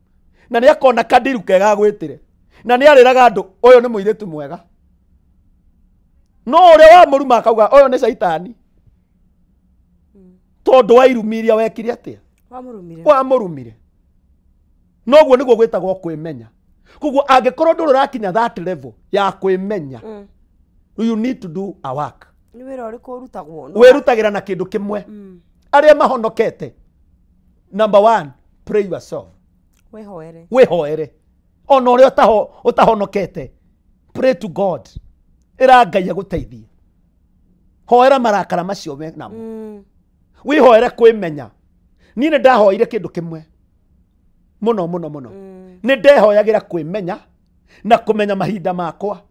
na ni akona kadiru kega gwitire na ni ariraga andu uyu ni muiritu mwega no uria wa muruma akauga uyu ni shaitani tondu wa irumiria wekire atia wa murumire noguo niguo gwitagwo kwimenya. Kuguo angikorwo nduru rakinya that level ya kwimenya, you need to do a work. Ni wira uriku urutagwo wirutagira na kindu kimwe. Aria mahonokete, number 1, pray yourself. Wihoere ona uria utahonokete, pray to God. Ira Ngai aguteithie. Hoera marakara macio me namo. Wihoere kwimenya. Ni ndahoire kindu kimwe muno muno muno. Ni ndehoyagira kwimenya na kumenya mahinda makwa.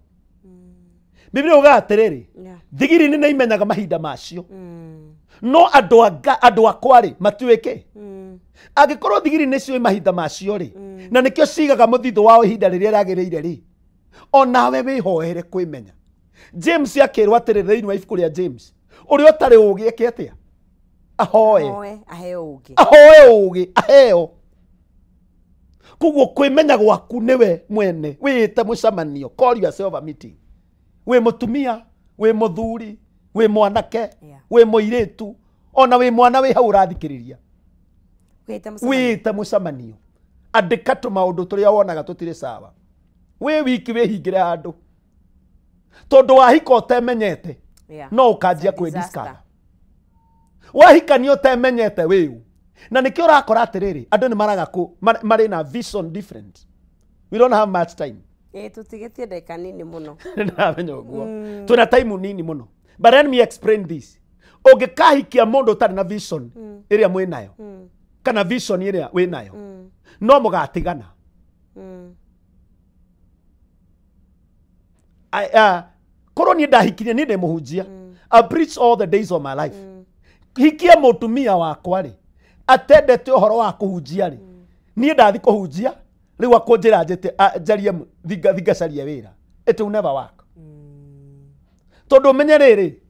Biblia uga atiriri, thigiri ni naimenyaga mahinda macio. No andu akwa ri matuike. Angikorwo thigiri ni cio mahinda macio ri, na nikio cigaga muthithu wao ihinda riria ragiriire ri, onawe wihoere kwimenya. James akirwa atiriri thiini wa ibuku ria James, uria utari ugi eketia ahoe ugi aheo. Kuguo kwimenya gwaku niwe mwene wite mucamanio. Call yourself a meeting. We mutumia, we muthuri, we mwanake, we muiritu, ona we mwana we hau urathikiriria. Wite mucamanio. Andika tu maundu turia wonaga tutire sawa. We wiki we hingire andu. Tondu wahika utemenyete no ukanjia kwi discover. Wahikania utemenyete wiu. Na nikio urakora atiriri andu ni maraga ku mari na vision different. We don't have much time. Tutigetie ndeka nini muno. Na menyo guo. Tuna time nini muno. But let me explain this. Ungikahikia mundu utari na vision iria mwe nayo. Kana vision iria we nayo. No mugatigana. Korwo ni ndahikirie ni ndemuhunjia. I preach all the days of my life. Hikia mutumia wakwa ri atendete uhoro wa kuhunjia ri, ni ndathi kuhunjia riu akunjira njete njarie thinga caria wira. It will never work. Tondu menye riri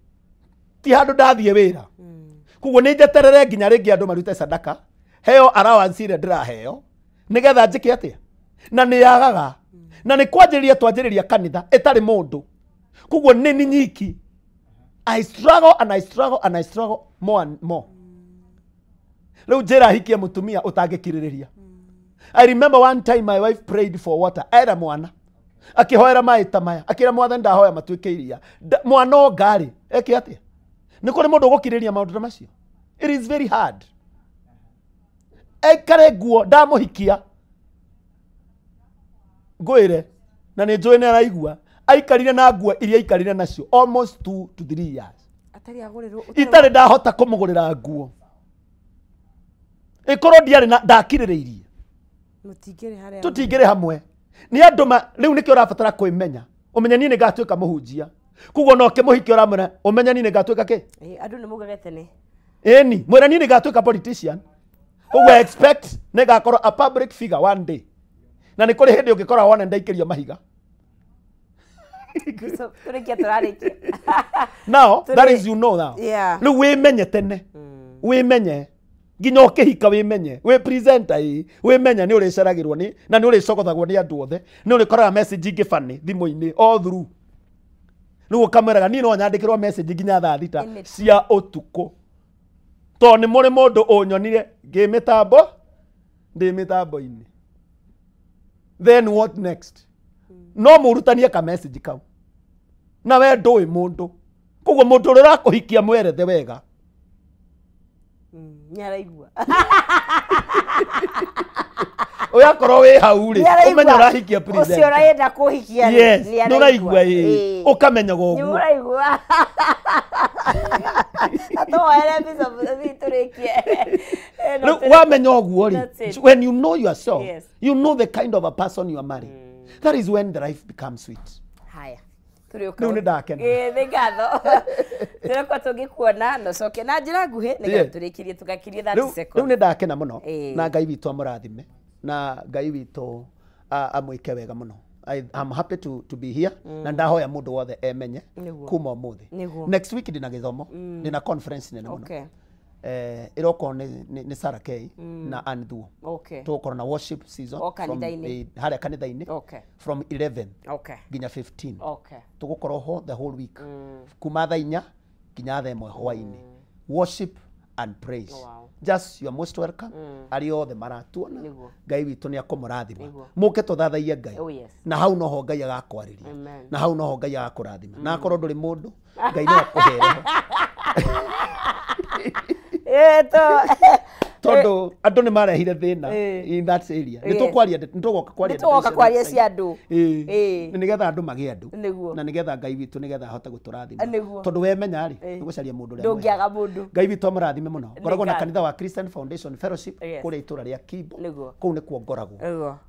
ti handu ndathie wira. Kuguo ni njeterere nginya ringi andu marute sadaka heo allowance ire ndiraheo nigetha njike atia na ni yagaga na ni kwanjiriria twanjiriria kanitha etari mundu. Kuguo ni nyiki. I struggle and I struggle and I struggle more and more. Leo jera hikia mutumia utangikiririria. I remember one time my wife prayed for water. Era mwana akihoera mai tamaya akira mwatha ndahoya matuike iria mwana ogari eke atia ni kuri mundu gukiriria maundu macio. It is very hard. Ekare guo ndamuhikia ngoire na ni njui ni araigua aikarire na nguo iria aikarire nacio almost 2 to 3 years. Atari agurirwo itari ndahota kumugurira nguo. Ikorwo ndiari na ndakiririirie tutingire hamwe. Ni andu riu nikio urabatara kwimenya umenya ni ngatuika muhunjia. Kuguo no kimuhikia uramura umenya ni ngatuika ki andu ni mugagete ni eni mwira ni ngatuika politician. Kuguo expect ni ngakorwo a public figure one day. Na ni kuri hindi ungikora wona ndaikirio mahiga So turekia turarekia. Now that is you know now. Yeah. No we menye tene. We menye. Nginya ukihika we menye. We presenter hii. We menye ni uri caragirwo ni na ni uri cokothagwo ni andu othe. Ni uri koraga message ngifani thimu-ini all through. Ni ukameraga ni no nyandikirwo message nginya thaa thita cia utuku. To ni muri mundu unyonire ngimitambo ndi mitambo-ini. Then what next? No murutanie ka message kau. Na we ndui mundu. Koguo mundu uri rakuhikia mwerethe wega. Nyaraigua. Oya korwo wi hau ri umenya urahikia present. Ucio urenda kuhikia yes, ni uraigua ii. Ukamenya goguo. Ni uraigua. Atoere bisa viturekie. Wamenya oguo ri. When you know yourself, yes. You know the kind of a person you are marrying. That is when the life becomes sweet. Haya. Riu ni ndakena. Ni ngatho. Tureko tugikuona no coke na njira nguhi nigetha turikirie tugakirie 30 seconds. Riu ni ndakena muno na Ngai witu amurathime na Ngai witu amwike wega muno. I'm happy to be here na ndahoya mundu wothe emenye kuma umuthi. Next week ndina githomo ndina conference nene muno. Okay. Iroko ni Sarah K na Andhu. Okay. Tukorwo na worship season from haria kanitha-ini. Okay. From 11 nginya 15. Okay. Tugukorwo ho the whole week. Kuma thaa 4 nginya thaa 1 hwaini. Worship and praise. Oh, wow. Just you are most welcome. Ari othe maratuona. Ngai witu ni akumurathima. Muke tuthathaie Ngai. Oh, yes. Na hau noho Ngai agakwariria. Na hau noho Ngai agakurathima. Na akorwo nduri mundu Ngai no akuhere. Todo andu ni marehire thina in that area. Nitugoka kwaria cia andu. Nigetha andu magi andu. Na nigetha Ngai witu nigetha ahote guturathima. Tondu we menya ri nigucaria mundu ria. Ndungiaga mundu. Ngai witu amurathime muno. Ngoragwo na kanitha wa Christian Foundation Fellowship kuria itura ria Kibo. Kuu ni kuo ngoragwo.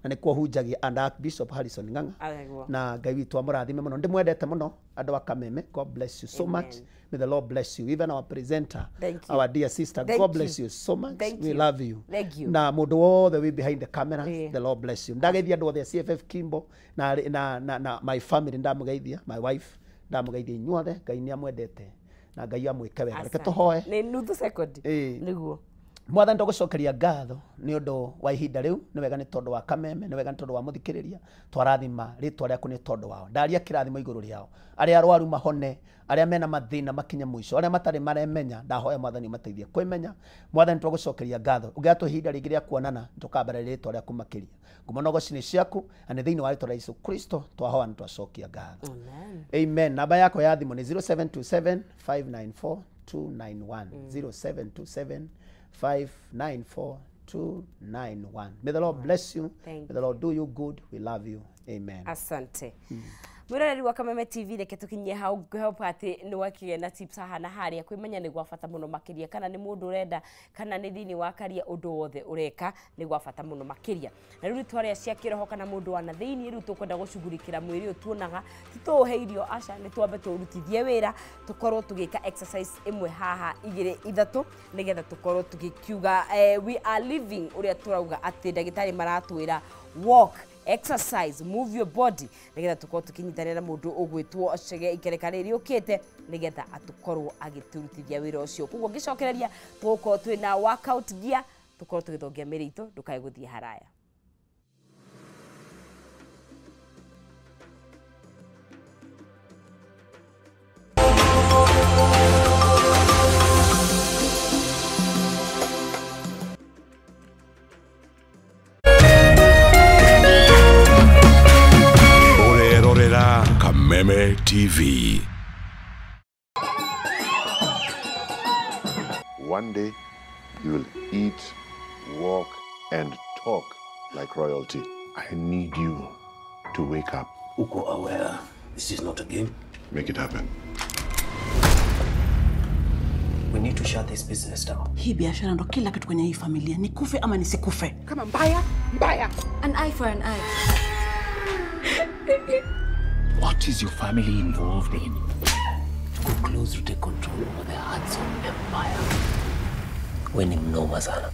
Na ni kuo hunjagia and Archbishop Harrison Ng'ang'a. Na Ngai witu amurathime muno. Ndimwendete muno andu akameme. God bless you so much. May the Lord bless you. Even our presenter, our dear sister, God bless you so much. We love you. Thank you. Na mundu all the way behind the camera, the Lord bless you. Ndageithia andu othe CFF Kimbo na my family ndamugeithia, my wife ndamugeithia inyuothe, Ngai ni amwendete na Ngai amwike wega. Reke tuhoe. Ni nuthu second. Niguo. Mwathani tugucokeria ngatho ni undu wa ihinda riu ni wega ni tondu wa kameme ni wega ni tondu wa muthikiriria twarathima ritwa riaku ni tondu wao ndaria kirathimo iguru riao aria arwaru mahone aria mena mathina makinye muico aria matari maremenya ndahoya Mwathani mateithie kwimenya Mwathani tugucokeria ngatho ugiatu ihinda ringi ria kuonana tukambara ritwa riaku makiria ngumonogo cini ciaku ani thiini wa ritwa ria Yesu Kristo twahoya ni twacokia ngatho amen namba yako ya thimu ni 0727 594 291 0727 594-291. May the Lord bless you. May the Lord do you good. We love you. Amen. Asante. Mwiroreri wa Kameme TV reke tukinyie hau pati ni wakiye na tips hana haria kwimenya ni gwa bata muno makiria kana ni mundu urenda kana ni thini wa karia undu wothe ureka ni gwa bata muno makiria na riu twaria cia kiroho kana mundu wana thini riu tukwenda gucugurikira mwiri utuonaga tituheirio aca ni twambe turutithie wira tukorwo tugika exercise imwe haha igire ithatu nigetha tukorwo tugikiuga we are living uria turauga ati ndagitari maratwira walk exercise move your body nigetha tukorwo tukinyitanira na mundu ugwitwo Chege Ikerekani ukite nigetha atukorwo agiturutithia wira ucio kuguo ngicokereria tukorwo twina workout gear tukorwo tugithongia miri itu ndukae guthie haraya Kameme TV. One day, you will eat, walk, and talk like royalty. I need you to wake up. Uko aware this is not a game? Make it happen. We need to shut this business down. Hii biashara ndo kila kitu kwenye hii familia. Nikufe ama nisikufe. Kama mbaya, mbaya. An eye for an eye. What is your family involved in? Go close to take control over the hearts of empire. Winning noma sana.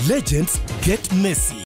Legends get messy.